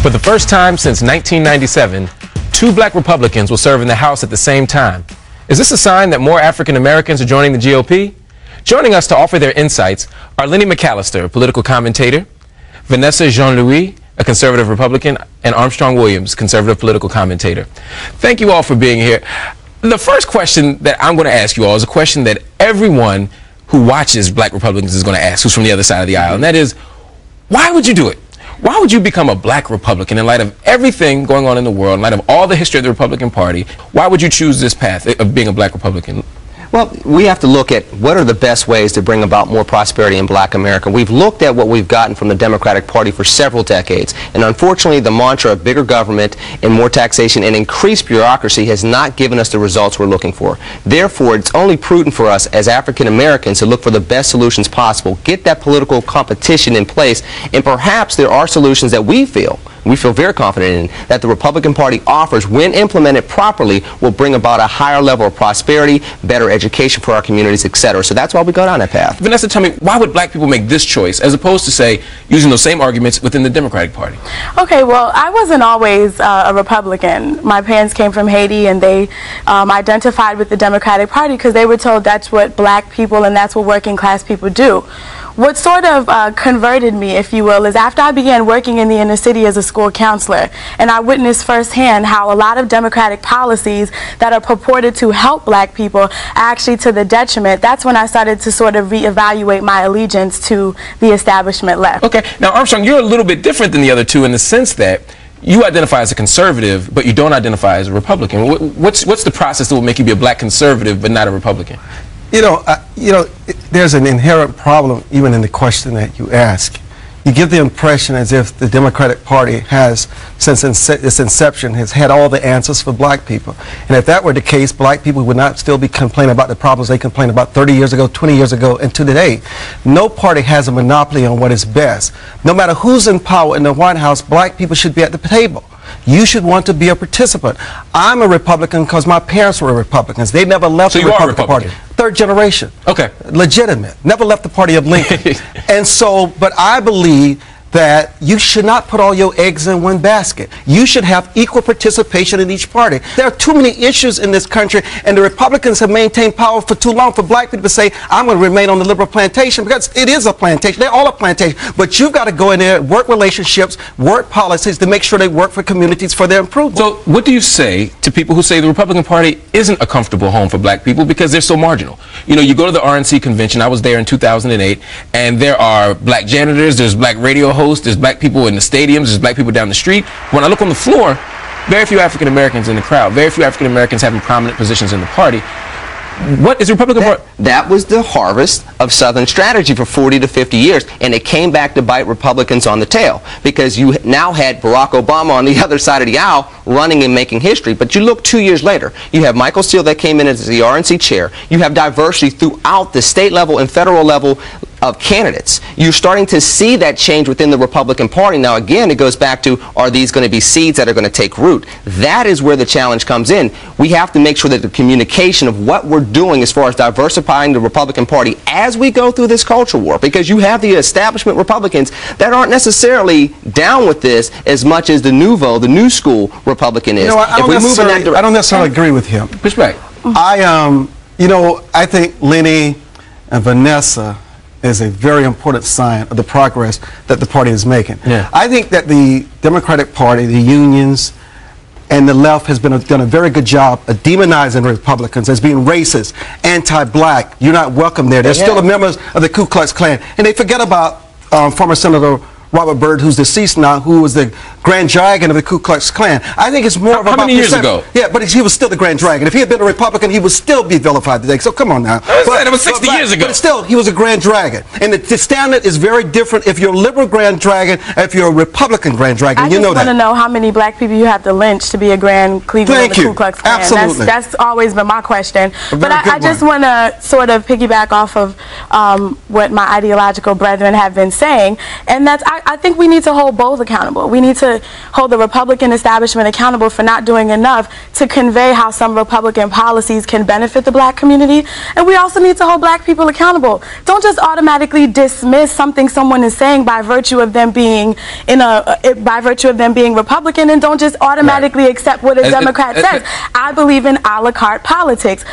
For the first time since 1997, 2 black Republicans will serve in the House at the same time. Is this a sign that more African Americans are joining the GOP? Joining us to offer their insights are Lenny McAllister, a political commentator, Vanessa Jean-Louis, a conservative Republican, and Armstrong Williams, conservative political commentator. Thank you all for being here. The first question that I'm going to ask you all is a question that everyone who watches black Republicans is going to ask, who's from the other side of the aisle, and that is, why would you do it? Why would you become a black Republican in light of everything going on in the world, in light of all the history of the Republican Party? Why would you choose this path of being a black Republican? Well, we have to look at what are the best ways to bring about more prosperity in black America. We've looked at what we've gotten from the Democratic Party for several decades, and unfortunately the mantra of bigger government and more taxation and increased bureaucracy has not given us the results we're looking for. Therefore, it's only prudent for us as African Americans to look for the best solutions possible, get that political competition in place, and perhaps there are solutions that we feel very confident in, that the Republican Party offers, when implemented properly, will bring about a higher level of prosperity, better education for our communities, etc. So that's why we go down that path. Vanessa, tell me, why would black people make this choice as opposed to, say, using those same arguments within the Democratic Party? Okay, well, I wasn't always a Republican. My parents came from Haiti, and they identified with the Democratic Party because they were told that's what black people and that's what working class people do. What sort of converted me, if you will, is after I began working in the inner city as a school counselor, and I witnessed firsthand how a lot of Democratic policies that are purported to help black people are actually to the detriment. That's when I started to sort of reevaluate my allegiance to the establishment left. Okay, now Armstrong, you're a little bit different than the other two in the sense that you identify as a conservative, but you don't identify as a Republican. What's the process that will make you be a black conservative but not a Republican? There's an inherent problem even in the question that you ask. You give the impression as if the Democratic Party has, since its inception, has had all the answers for black people. And if that were the case, black people would not still be complaining about the problems they complained about 30 years ago, 20 years ago, and to today. No party has a monopoly on what is best. No matter who's in power in the White House, black people should be at the table. You should want to be a participant. I'm a Republican because my parents were Republicans. They never left the Republican Party. Third generation. Okay. Legitimate. Never left the party of Lincoln. And so, but I believe that you should not put all your eggs in one basket. You should have equal participation in each party. There are too many issues in this country, and the Republicans have maintained power for too long for black people to say, I'm going to remain on the liberal plantation, because it is a plantation. They're all a plantation. But you've got to go in there, work relationships, work policies to make sure they work for communities for their improvement. So what do you say to people who say the Republican Party isn't a comfortable home for black people because they're so marginal? You know, you go to the RNC convention, I was there in 2008, and there are black janitors, there's black radio hosts, there's black people in the stadiums, there's black people down the street. When I look on the floor, very few African Americans in the crowd, very few African Americans having prominent positions in the party. What is the Republican Party? That was the harvest of Southern strategy for 40 to 50 years, and it came back to bite Republicans on the tail, because you now had Barack Obama on the other side of the aisle running and making history. But you look 2 years later, you have Michael Steele that came in as the RNC chair. You have diversity throughout the state level and federal level of candidates. You're starting to see that change within the Republican Party. Now again, it goes back to, are these going to be seeds that are going to take root? That is where the challenge comes in. We have to make sure that the communication of what we're doing as far as diversifying the Republican Party as we go through this culture war, because you have the establishment Republicans that aren't necessarily down with this as much as the nouveau, the new school Republican is. I don't necessarily agree with him. Push back. I think Lenny and Vanessa is a very important sign of the progress that the party is making. Yeah. I think that the Democratic Party, the unions, and the left has done a very good job of demonizing Republicans as being racist, anti-black. You're not welcome there. They're still members of the Ku Klux Klan. And they forget about former Senator Robert Byrd, who's deceased now, who was the Grand Dragon of the Ku Klux Klan. I think it's more about... How many years ago? Yeah, but he was still the Grand Dragon. If he had been a Republican, he would still be vilified today. So come on now. That was 60 years ago. But still, he was a Grand Dragon. And the standard is very different if you're a liberal Grand Dragon, if you're a Republican Grand Dragon. You know that. I just want to know how many black people you have to lynch to be a Grand Cleveland of the Ku Klux Klan. Absolutely. That's always been my question. But I just want to sort of piggyback off of what my ideological brethren have been saying, and that's I think we need to hold both accountable. We need to hold the Republican establishment accountable for not doing enough to convey how some Republican policies can benefit the black community, and we also need to hold black people accountable. Don't just automatically dismiss something someone is saying by virtue of them being Republican, and don't just automatically accept what a Democrat says. I believe in a la carte politics.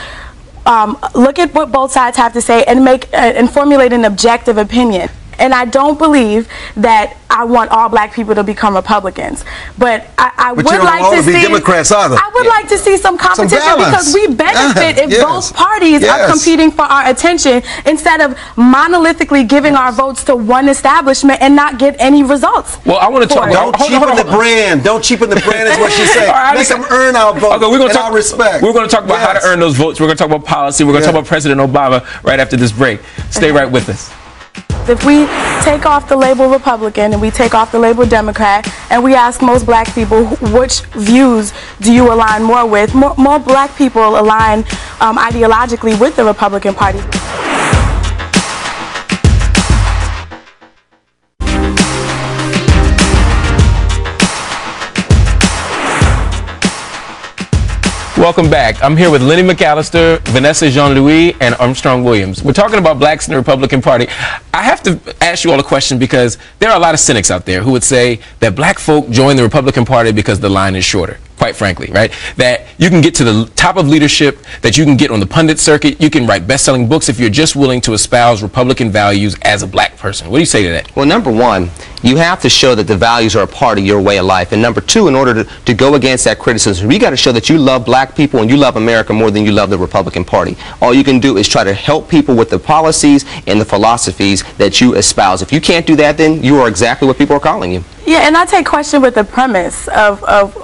Look at what both sides have to say and formulate an objective opinion. And I don't believe that I want all black people to become Republicans, but I would like to see Democrats either. I would like to see some competition, because we benefit if both parties are competing for our attention, instead of monolithically giving our votes to one establishment and not get any results. Well, I want to talk. Don't cheapen the brand. Don't cheapen the brand is what she's saying. Make them earn our votes. Okay, we're going to talk respect. We're going to talk about how to earn those votes. We're going to talk about policy. We're going to talk about President Obama right after this break. Stay right with us. If we take off the label Republican and we take off the label Democrat and we ask most black people which views do you align more with, more black people align ideologically with the Republican Party. Welcome back. I'm here with Lenny McAllister, Vanessa Jean-Louis, and Armstrong Williams. We're talking about blacks in the Republican Party. I have to ask you all a question, because there are a lot of cynics out there who would say that black folk join the Republican Party because the line is shorter, quite frankly, right? That you can get to the top of leadership, that you can get on the pundit circuit, you can write best-selling books if you're just willing to espouse Republican values as a black person. What do you say to that? Well, number one, you have to show that the values are a part of your way of life. And number two, in order to go against that criticism, you got to show that you love black people and you love America more than you love the Republican Party. All you can do is try to help people with the policies and the philosophies that you espouse. If you can't do that, then you are exactly what people are calling you. Yeah, and I take question with the premise of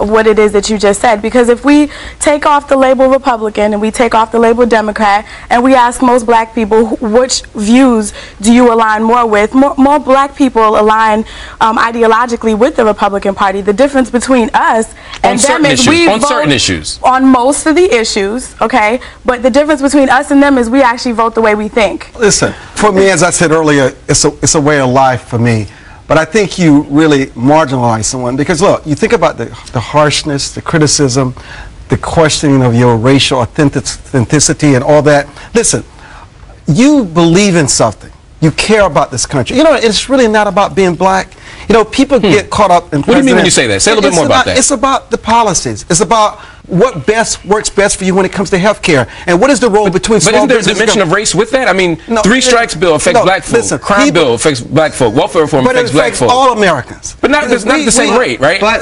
what it is that you just said, because if we take off the label Republican and we take off the label Democrat and we ask most black people which views do you align more with, more black people align ideologically with the Republican Party. The difference between us and them is we vote certain issues. On most of the issues, okay? But the difference between us and them is we actually vote the way we think. Listen, for me, as I said earlier, it's a way of life for me. But I think you really marginalize someone, because look, you think about the harshness, the criticism, the questioning of your racial authenticity and all that. Listen, you believe in something. You care about this country. You know, it's really not about being black. You know, people get caught up in. What do you mean when you say that? Say a little bit more about that. It's about the policies. It's about what works best for you when it comes to health care. And what is the role between small business? But isn't there a dimension of race with that? I mean, no, three strikes bill affects black folk. Listen, crime bill affects black folk. Welfare reform affects black folk. All Americans. But not the same rate, right? But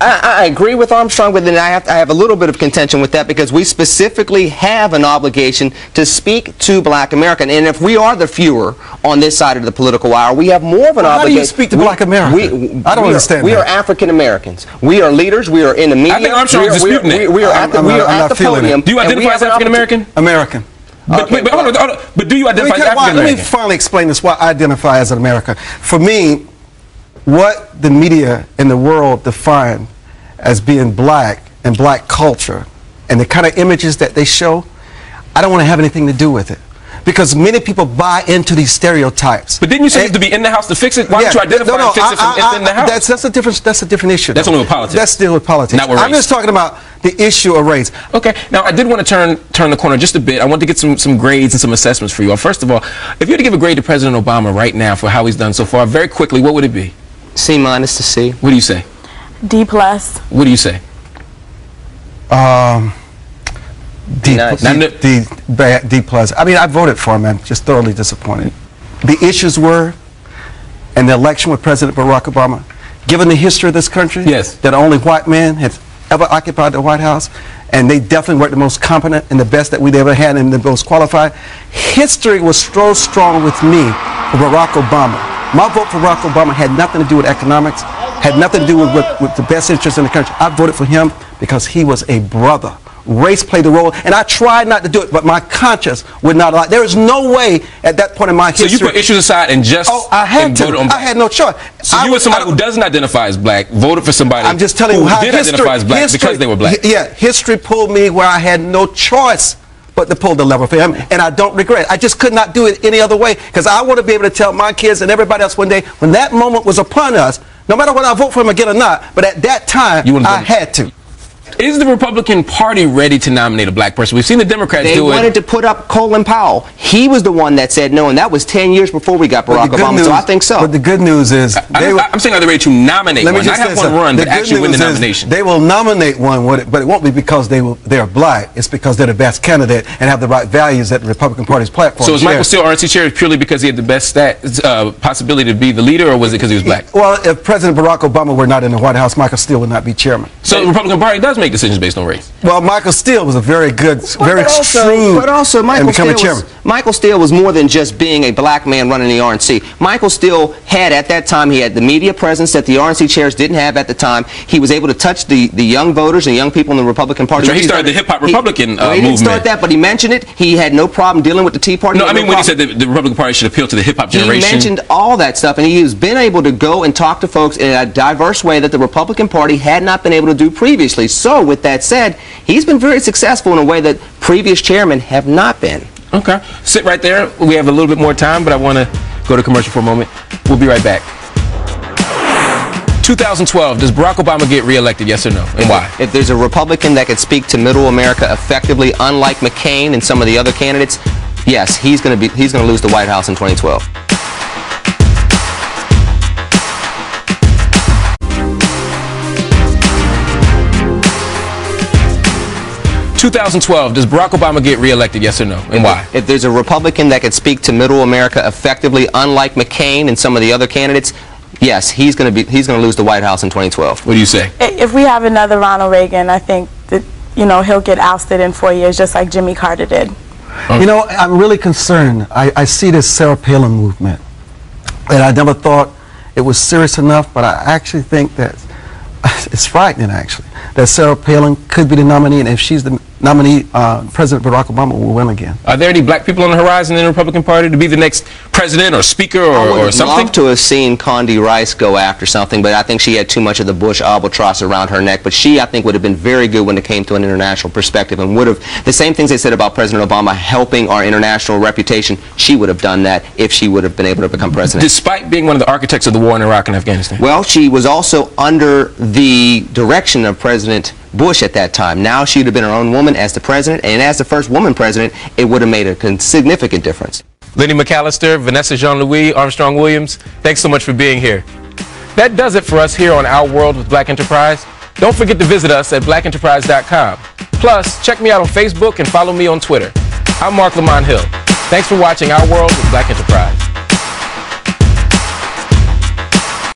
I agree with Armstrong, but then I have a little bit of contention with that, because we specifically have an obligation to speak to black America. And if we are the fewer on this side of the political aisle, we have more of an obligation. How do you speak to black America? I don't understand. We are African Americans. We are leaders. We are in the media. I think Armstrong's disputing it. We are at the podium. Do you identify as African American? American. But hold on. But do you identify as African American? Let me finally explain this, why I identify as an American. For me, what the media in the world define as being black and black culture and the kind of images that they show, I don't want to have anything to do with it. Because many people buy into these stereotypes. But didn't you say you have to be in the house to fix it? Why don't you identify and fix it from in the house? That's a different issue. That's only with politics. That's still with politics. Not with race. I'm just talking about the issue of race. Okay. Now, I did want to turn the corner just a bit. I want to get some grades and some assessments for you all. First of all, if you had to give a grade to President Obama right now for how he's done so far, very quickly, what would it be? C- to C. What do you say? D+. What do you say? D+. I mean, I voted for him. I'm just thoroughly disappointed. The issues were, in the election with President Barack Obama, given the history of this country, yes, that only white men had ever occupied the White House, and they definitely weren't the most competent and the best that we'd ever had and the most qualified. History was so strong with me for Barack Obama. My vote for Barack Obama had nothing to do with economics, had nothing to do with the best interest in the country. I voted for him because he was a brother. Race played a role, and I tried not to do it, but my conscience would not allow. There is no way at that point in my history. So you put issues aside and just voted on black. I had no choice. So you were somebody who doesn't identify as black, voted for somebody I'm just telling you who how did identify as black because they were black. Yeah, history pulled me where I had no choice but to pull the lever for him, and I don't regret it. I just could not do it any other way, because I want to be able to tell my kids and everybody else one day, when that moment was upon us, no matter whether I vote for him again or not, but at that time, I had to. Is the Republican Party ready to nominate a black person? We've seen the Democrats do it. They wanted to put up Colin Powell. He was the one that said no, and that was 10 years before we got Barack Obama, so I think so. But the good news is... I'm saying are they ready to nominate one? Not have one run, but actually win the nomination. They will nominate one, but it won't be because they're black. It's because they're the best candidate and have the right values that the Republican Party's platform So is Michael still RNC chair purely because he had the best possibility to be the leader, or was it because he was black? Well, if President Barack Obama were not in the White House, Michael Steele would not be chairman. So the Republican Party does make decisions based on race? Well, Michael Steele was a very good, very shrewd, but also Michael Steele was more than just being a black man running the RNC. Michael Steele had, at that time, he had the media presence that the RNC chairs didn't have at the time. He was able to touch the young voters and young people in the Republican Party. He started the hip-hop Republican movement. He didn't start that, but he mentioned it. He had no problem dealing with the Tea Party. No, I mean when he said that the Republican Party should appeal to the hip-hop generation. He mentioned all that stuff, and he has been able to go and talk to folks in a diverse way that the Republican Party had not been able to do previously. So, with that said, he's been very successful in a way that previous chairmen have not been. Okay. Sit right there. We have a little bit more time, but I want to go to commercial for a moment. We'll be right back. 2012, does Barack Obama get reelected, yes or no, and why? If there's a Republican that could speak to middle America effectively, unlike McCain and some of the other candidates, yes, he's going to lose the White House in 2012. 2012, does Barack Obama get reelected, yes or no, and why? If there's a Republican that could speak to middle America effectively, unlike McCain and some of the other candidates, yes, he's going to lose the White House in 2012. What do you say? If we have another Ronald Reagan, I think that, he'll get ousted in 4 years, just like Jimmy Carter did. I'm really concerned. I see this Sarah Palin movement, and I never thought it was serious enough, but I actually think that it's frightening, actually, that Sarah Palin could be the nominee, and if she's the nominee, President Barack Obama will win again. Are there any black people on the horizon in the Republican Party to be the next president or speaker or something? I would love to have seen Condi Rice go after something, but I think she had too much of the Bush albatross around her neck. But she, I think, would have been very good when it came to an international perspective, and would have, the same things they said about President Obama helping our international reputation, she would have done that if she would have been able to become president. Despite being one of the architects of the war in Iraq and Afghanistan? Well, she was also under the direction of President Bush at that time. Now she would have been her own woman as the president, and as the first woman president, it would have made a significant difference. Lenny McAllister, Vanessa Jean-Louis, Armstrong Williams, thanks so much for being here. That does it for us here on Our World with Black Enterprise. Don't forget to visit us at blackenterprise.com. Plus, check me out on Facebook and follow me on Twitter. I'm Marc Lamont Hill. Thanks for watching Our World with Black Enterprise.